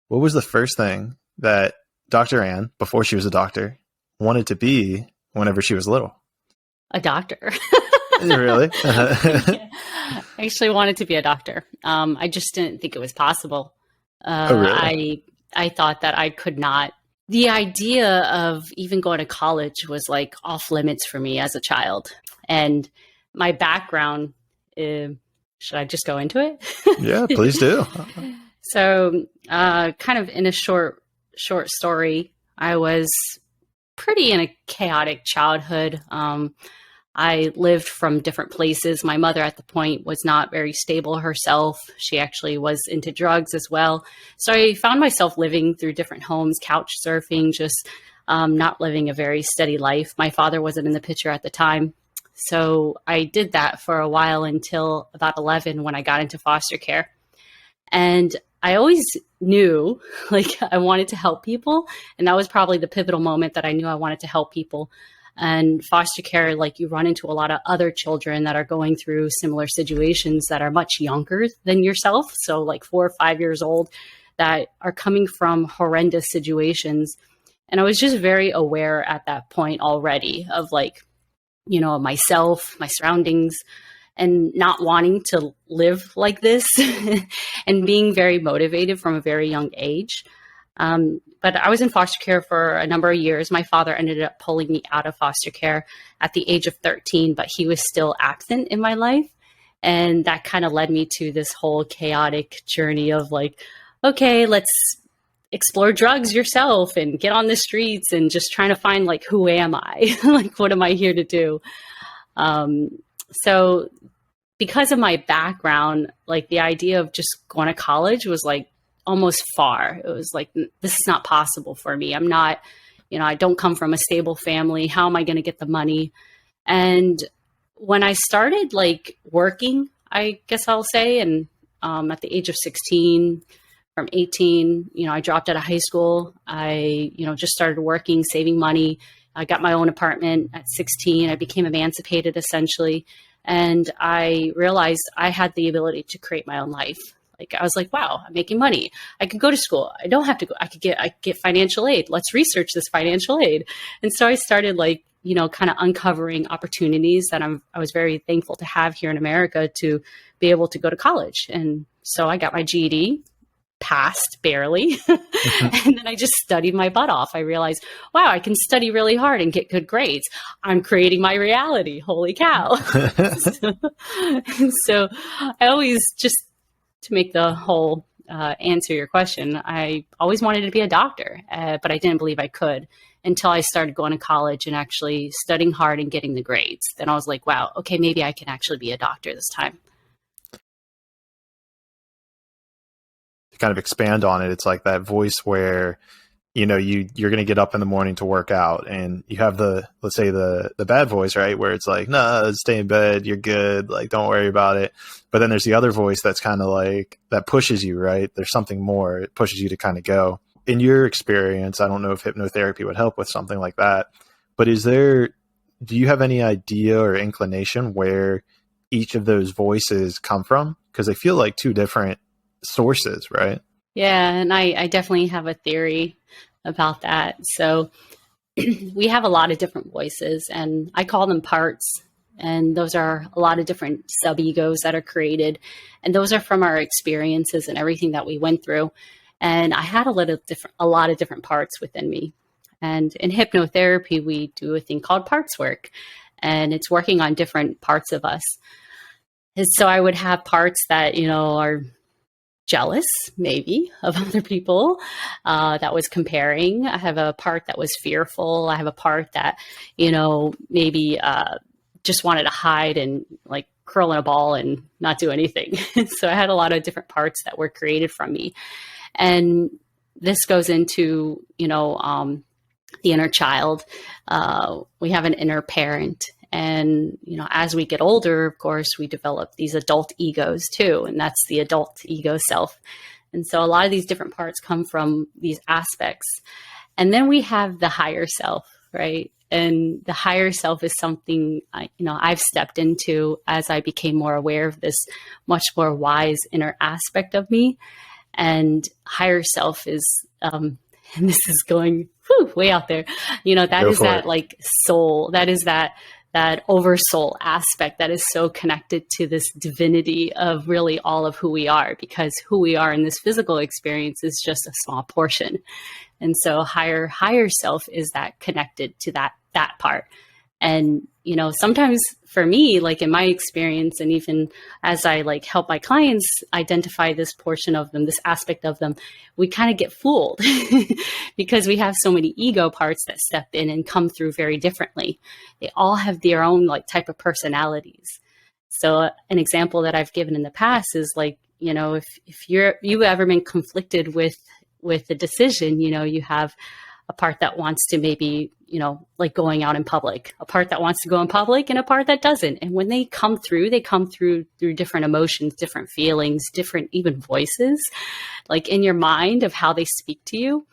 What was the first thing that Dr. Ann, before she was a doctor, wanted to be whenever she was little? A doctor. Really? Yeah. I actually wanted to be a doctor. I just didn't think it was possible. Oh, really? I thought that I could not. The idea of even going to college was like off limits for me as a child. And my background, should I just go into it? Yeah, please do. So, kind of in a short story, I was pretty in a chaotic childhood. I lived from different places. My mother at the point was not very stable herself. She actually was into drugs as well. So I found myself living through different homes, couch surfing, just not living a very steady life. My father wasn't in the picture at the time. So I did that for a while until about 11 when I got into foster care. And I always knew like I wanted to help people. And that was probably the pivotal moment that I knew I wanted to help people. And foster care, like you run into a lot of other children that are going through similar situations that are much younger than yourself. So like 4 or 5 years old that are coming from horrendous situations. And I was just very aware at that point already of like, you know, myself, my surroundings, and not wanting to live like this and being very motivated from a very young age. But I was in foster care for a number of years. My father ended up pulling me out of foster care at the age of 13, but he was still absent in my life. And that kind of led me to this whole chaotic journey of like, okay, let's explore drugs yourself and get on the streets and just trying to find like, who am I? Like, what am I here to do? So because of my background, like the idea of just going to college was like almost far. It was like, this is not possible for me. I'm not, you know, I don't come from a stable family. How am I going to get the money? And when I started like working, I guess I'll say, and at the age of 16, from 18, you know, I dropped out of high school. I, you know, just started working, saving money. I got my own apartment at 16. I became emancipated essentially. And I realized I had the ability to create my own life. Like, I was like, wow, I'm making money. I could go to school. I don't have to go. I could get financial aid. Let's research this financial aid. And so I started like, you know, kind of uncovering opportunities that I was very thankful to have here in America to be able to go to college. And so I got my GED, passed barely. And then I just studied my butt off. I realized, wow, I can study really hard and get good grades. I'm creating my reality. Holy cow. So I always just, to make the whole answer your question, I always wanted to be a doctor, but I didn't believe I could until I started going to college and actually studying hard and getting the grades. Then I was like, wow, okay, maybe I can actually be a doctor this time. To kind of expand on it, it's like that voice where, you know, you're going to get up in the morning to work out and you have let's say the bad voice, right? Where it's like, no, stay in bed. You're good. Like, don't worry about it. But then there's the other voice that's kind of like, that pushes you, right? There's something more. It pushes you to kind of go. In your experience, I don't know if hypnotherapy would help with something like that, but do you have any idea or inclination where each of those voices come from? Because they feel like two different sources, right? Yeah, and I definitely have a theory about that. So we have a lot of different voices, and I call them parts. And those are a lot of different sub-egos that are created. And those are from our experiences and everything that we went through. And I had a lot of different parts within me. And in hypnotherapy, we do a thing called parts work. And it's working on different parts of us. And so I would have parts that, you know, are jealous maybe of other people, that was comparing. I have a part that was fearful. I have a part that, you know, maybe just wanted to hide and like curl in a ball and not do anything. So I had a lot of different parts that were created from me. And this goes into, you know, the inner child. We have an inner parent. And, you know, as we get older, of course, we develop these adult egos too. And that's the adult ego self. And so a lot of these different parts come from these aspects. And then we have the higher self, right? And the higher self is something, I've stepped into as I became more aware of this much more wise inner aspect of me. And higher self is, and this is going way out there, that Go is for that it. like soul, that is that oversoul aspect that is so connected to this divinity of really all of who we are, because who we are in this physical experience is just a small portion. And so higher self is that connected to that part. And sometimes for me, like in my experience, and even as I like help my clients identify this portion of them, this aspect of them, we kind of get fooled because we have so many ego parts that step in and come through very differently. They all have their own like type of personalities. So an example that I've given in the past is like, if you've ever been conflicted with the decision, you have a part that wants to maybe, like going out in public, a part that wants to go in public, and a part that doesn't. And when they come through through different emotions, different feelings, different even voices, like in your mind of how they speak to you.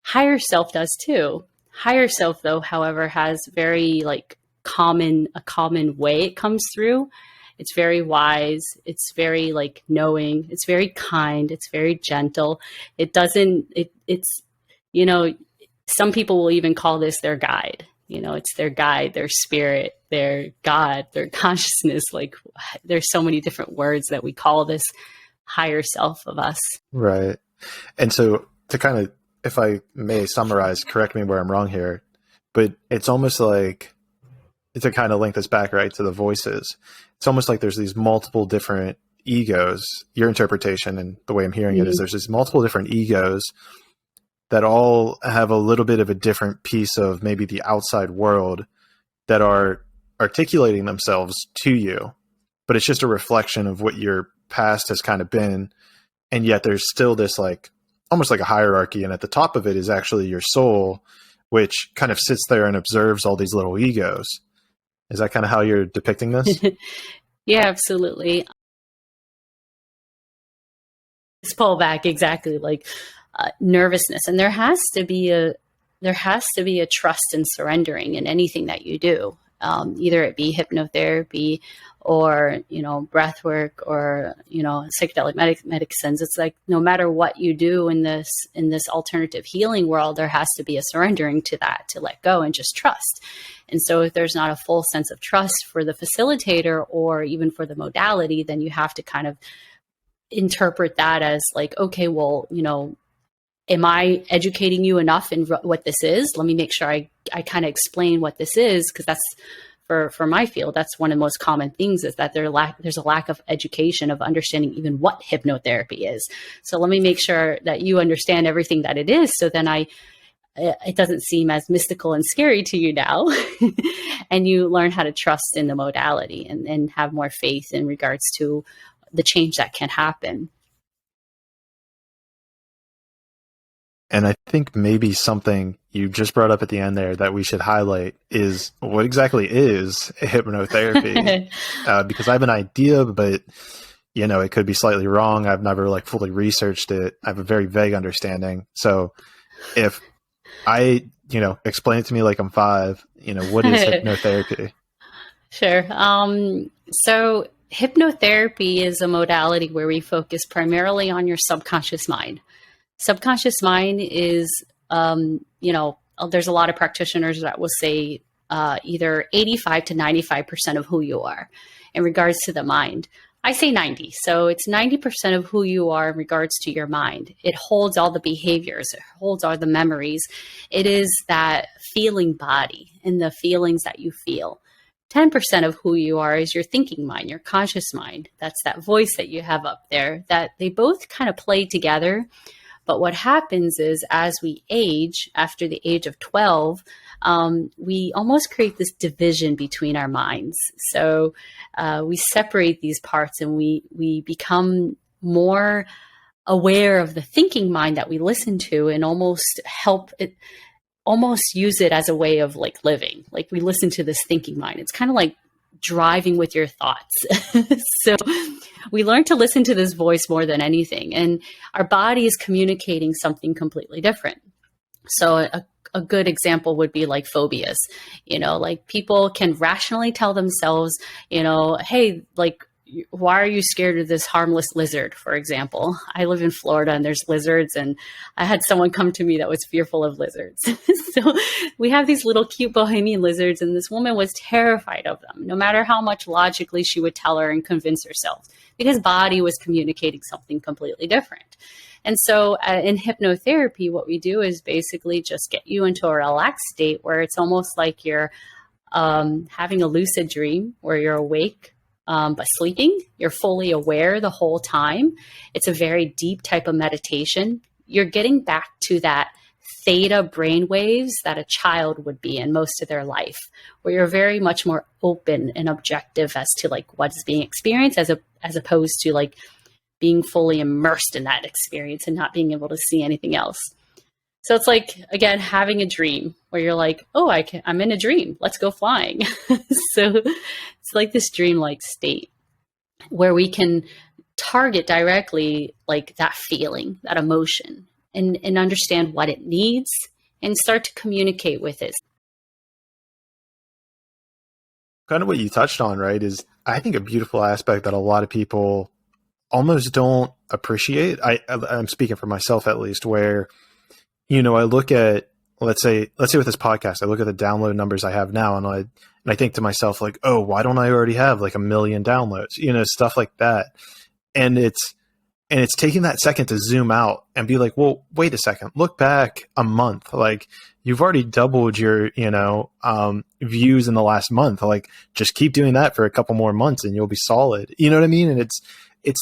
Higher self does too. Higher self, though, however, has very like a common way it comes through. It's very wise. It's very like knowing. It's very kind. It's very gentle. It's, some people will even call this their guide. It's their guide, their spirit, their God, their consciousness. Like there's so many different words that we call this higher self of us. Right. And so to kind of, if I may summarize, correct me where I'm wrong here, but it's almost like, to kind of link this back right to the voices, it's almost like there's these multiple different egos. Your interpretation and the way I'm hearing it is there's these multiple different egos that all have a little bit of a different piece of maybe the outside world that are articulating themselves to you, but it's just a reflection of what your past has kind of been. And yet there's still this like, almost like a hierarchy. And at the top of it is actually your soul, which kind of sits there and observes all these little egos. Is that kind of how you're depicting this? Yeah, absolutely. Let's pull back exactly like nervousness, and there has to be a trust and surrendering in anything that you do, either it be hypnotherapy or breath work or psychedelic medicines. It's like no matter what you do in this alternative healing world, there has to be a surrendering to that, to let go and just trust. And so if there's not a full sense of trust for the facilitator or even for the modality, then you have to kind of interpret that as like, okay, well, am I educating you enough in what this is? Let me make sure I kind of explain what this is, because that's for my field, that's one of the most common things, is that there's a lack of education of understanding even what hypnotherapy is. So let me make sure that you understand everything that it is, so then it doesn't seem as mystical and scary to you now, and you learn how to trust in the modality and have more faith in regards to the change that can happen. And I think maybe something you just brought up at the end there that we should highlight is what exactly is hypnotherapy? Because I have an idea, but it could be slightly wrong. I've never like fully researched it. I have a very vague understanding. So if I, explain it to me like I'm 5, what is hypnotherapy? Sure. So hypnotherapy is a modality where we focus primarily on your subconscious mind. Subconscious mind is, there's a lot of practitioners that will say either 85 to 95% of who you are in regards to the mind. I say 90. So it's 90% of who you are in regards to your mind. It holds all the behaviors. It holds all the memories. It is that feeling body and the feelings that you feel. 10% of who you are is your thinking mind, your conscious mind. That's that voice that you have up there, that they both kind of play together. But what happens is, as we age, after the age of 12, we almost create this division between our minds. So we separate these parts, and we become more aware of the thinking mind that we listen to, and almost use it as a way of like living. Like we listen to this thinking mind. It's kind of like driving with your thoughts. So we learn to listen to this voice more than anything, and our body is communicating something completely different. So a good example would be like phobias. Like people can rationally tell themselves, hey, like why are you scared of this harmless lizard, for example? I live in Florida and there's lizards, and I had someone come to me that was fearful of lizards. So we have these little cute bohemian lizards, and this woman was terrified of them, no matter how much logically she would tell her and convince herself, because body was communicating something completely different. And so in hypnotherapy, what we do is basically just get you into a relaxed state where it's almost like you're having a lucid dream where you're awake, but sleeping. You're fully aware the whole time. It's a very deep type of meditation. You're getting back to that theta brain waves that a child would be in most of their life, where you're very much more open and objective as to like what is being experienced, as opposed to like being fully immersed in that experience and not being able to see anything else. So it's like, again, having a dream where you're like, oh, I'm in a dream. Let's go flying. So it's like this dreamlike state where we can target directly like that feeling, that emotion, and understand what it needs and start to communicate with it. Kind of what you touched on, right, is I think a beautiful aspect that a lot of people almost don't appreciate. I'm speaking for myself at least, where I look at, let's say with this podcast, I look at the download numbers I have now, and I think to myself like, oh, why don't I already have like 1 million downloads? Stuff like that. And it's taking that second to zoom out and be like, well, wait a second, look back a month. Like you've already doubled your, views in the last month. Like just keep doing that for a couple more months and you'll be solid. You know what I mean? And it's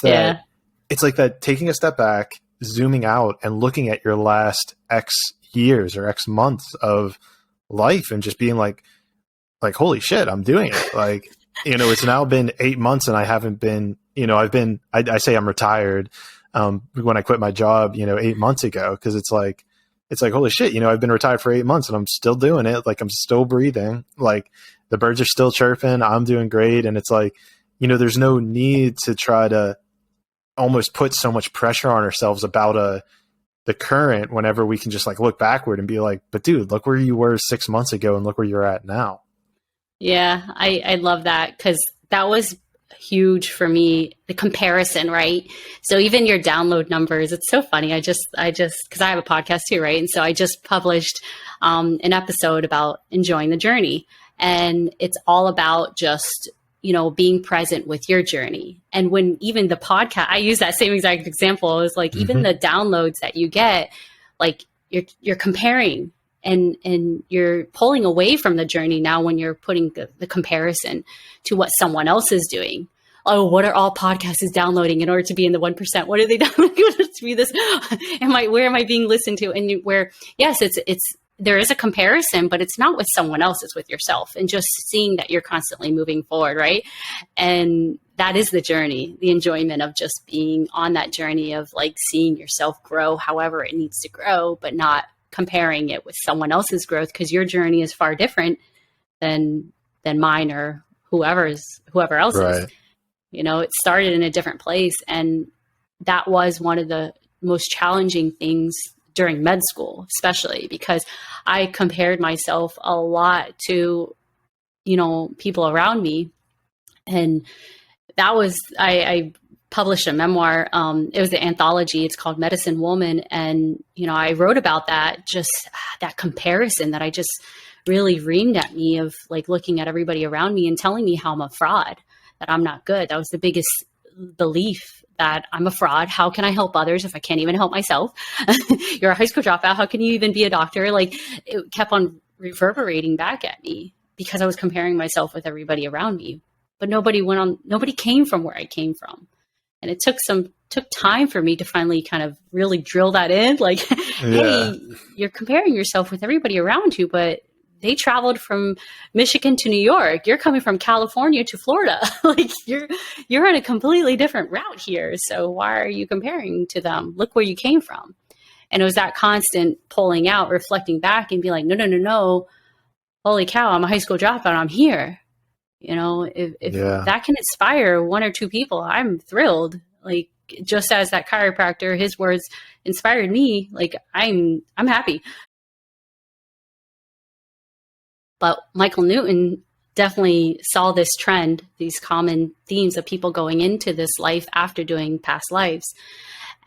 that, It's like that taking a step back, zooming out and looking at your last X years or X months of life and just being like, holy shit, I'm doing it. Like, it's now been 8 months and I haven't been, I say I'm retired, when I quit my job, 8 months ago. Cause it's like, holy shit, I've been retired for 8 months and I'm still doing it. Like I'm still breathing, like the birds are still chirping. I'm doing great. And it's like, there's no need to try to almost put so much pressure on ourselves about the current, whenever we can just like look backward and be like, but dude, look where you were 6 months ago and look where you're at now. Yeah, I love that, because that was huge for me, the comparison, right? So even your download numbers, it's so funny. I just, because I have a podcast too, right? And so I just published an episode about enjoying the journey. And it's all about just, being present with your journey. And when even the podcast, I use that same exact example, is like, even the downloads that you get, like you're comparing and you're pulling away from the journey now when you're putting the comparison to what someone else is doing. Oh, what are all podcasts downloading in order to be in the 1%? What are they downloading in order to be this? Where am I being listened to? And yes, there is a comparison, but it's not with someone else, it's with yourself, and just seeing that you're constantly moving forward, right? And that is the journey, the enjoyment of just being on that journey of like seeing yourself grow however it needs to grow, but not comparing it with someone else's growth, because your journey is far different than mine or whoever else's. Right. It started in a different place, and that was one of the most challenging things during med school, especially because I compared myself a lot to, people around me. And that was, I published a memoir. It was an anthology. It's called Medicine Woman. And, I wrote about that, just that comparison that I just really reamed at me of like looking at everybody around me and telling me how I'm a fraud, that I'm not good. That was the biggest belief, that I'm a fraud. How can I help others if I can't even help myself? You're a high school dropout. How can you even be a doctor? Like it kept on reverberating back at me because I was comparing myself with everybody around me, but nobody came from where I came from. And it took time for me to finally kind of really drill that in. Like, hey, you're comparing yourself with everybody around you, but they traveled from Michigan to New York. You're coming from California to Florida. Like you're on a completely different route here. So why are you comparing to them? Look where you came from. And it was that constant pulling out, reflecting back and be like, no. Holy cow, I'm a high school dropout. I'm here. If that can inspire one or two people, I'm thrilled. Like just as that chiropractor, his words inspired me. Like I'm happy. But Michael Newton definitely saw this trend, these common themes of people going into this life after doing past lives.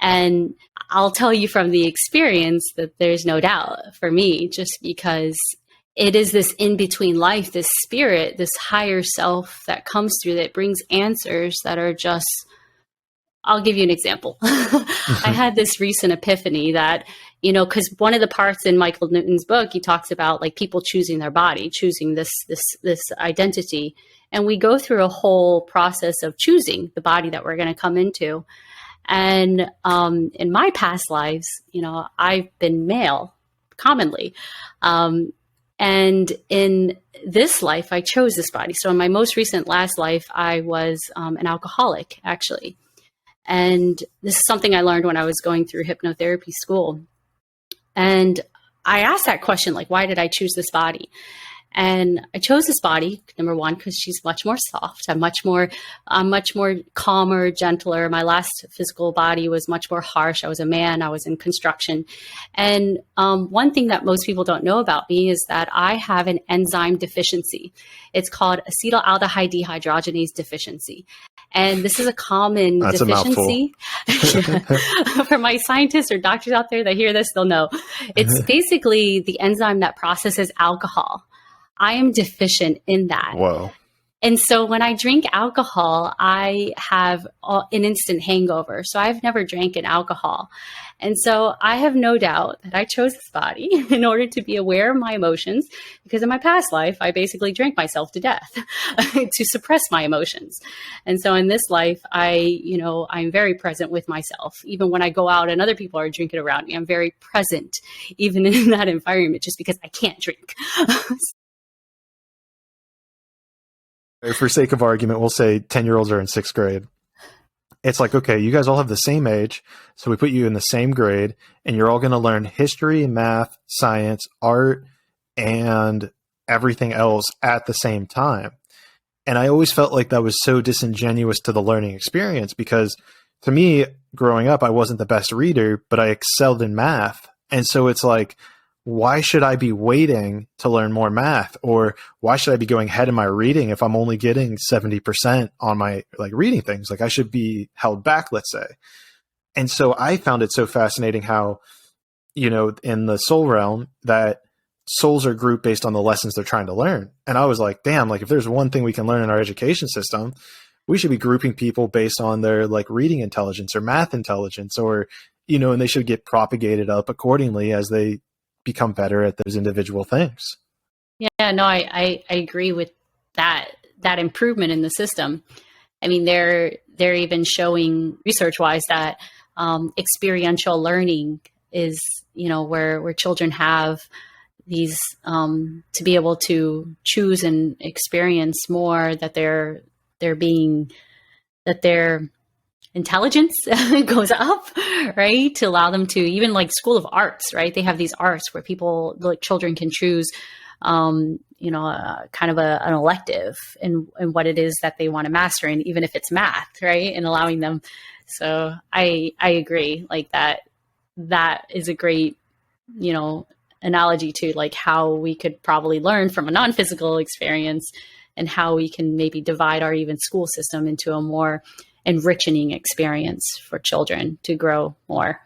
And I'll tell you from the experience that there's no doubt for me, just because it is this in-between life, this spirit, this higher self that comes through that brings answers that are just, I'll give you an example. I had this recent epiphany that, because one of the parts in Michael Newton's book, he talks about like people choosing their body, choosing this identity. And we go through a whole process of choosing the body that we're going to come into. And in my past lives, I've been male commonly. And in this life, I chose this body. So in my most recent last life, I was an alcoholic, actually. And this is something I learned when I was going through hypnotherapy school. And I asked that question, like, why did I choose this body? And I chose this body, number one, because she's much more soft. I'm much more calmer, gentler. My last physical body was much more harsh. I was a man. I was in construction. And one thing that most people don't know about me is that I have an enzyme deficiency. It's called acetaldehyde dehydrogenase deficiency. And this is a common That's deficiency. For my scientists or doctors out there that hear this, they'll know. It's basically the enzyme that processes alcohol. I am deficient in that. Whoa. And so when I drink alcohol, I have an instant hangover. So I've never drank an alcohol. And so I have no doubt that I chose this body in order to be aware of my emotions, because in my past life, I basically drank myself to death to suppress my emotions. And so in this life, I'm very present with myself. Even when I go out and other people are drinking around me, I'm very present, even in that environment, just because I can't drink. For sake of argument, we'll say 10-year-olds are in 6th grade. It's like, okay, you guys all have the same age, so we put you in the same grade, and you're all going to learn history, math, science, art, and everything else at the same time. And I always felt like that was so disingenuous to the learning experience, because to me, growing up, I wasn't the best reader, but I excelled in math. And so it's like, why should I be waiting to learn more math? Or why should I be going ahead in my reading if I'm only getting 70% on my reading things? Like I should be held back, let's say. And so I found it so fascinating how, in the soul realm, that souls are grouped based on the lessons they're trying to learn. And I was like, damn, if there's one thing we can learn in our education system, we should be grouping people based on their reading intelligence or math intelligence, or, and they should get propagated up accordingly as they become better at those individual things. Yeah, no, I agree with that improvement in the system. I mean, they're even showing research-wise that experiential learning is, where children have these to be able to choose and experience more, that their intelligence goes up, right? To allow them to, even School of Arts, right? They have these arts where children can choose, kind of an elective in what it is that they want to master, and even if it's math, right? And allowing them. So I agree, that is a great, analogy to how we could probably learn from a non-physical experience, and how we can maybe divide our even school system into a more enriching experience for children to grow more.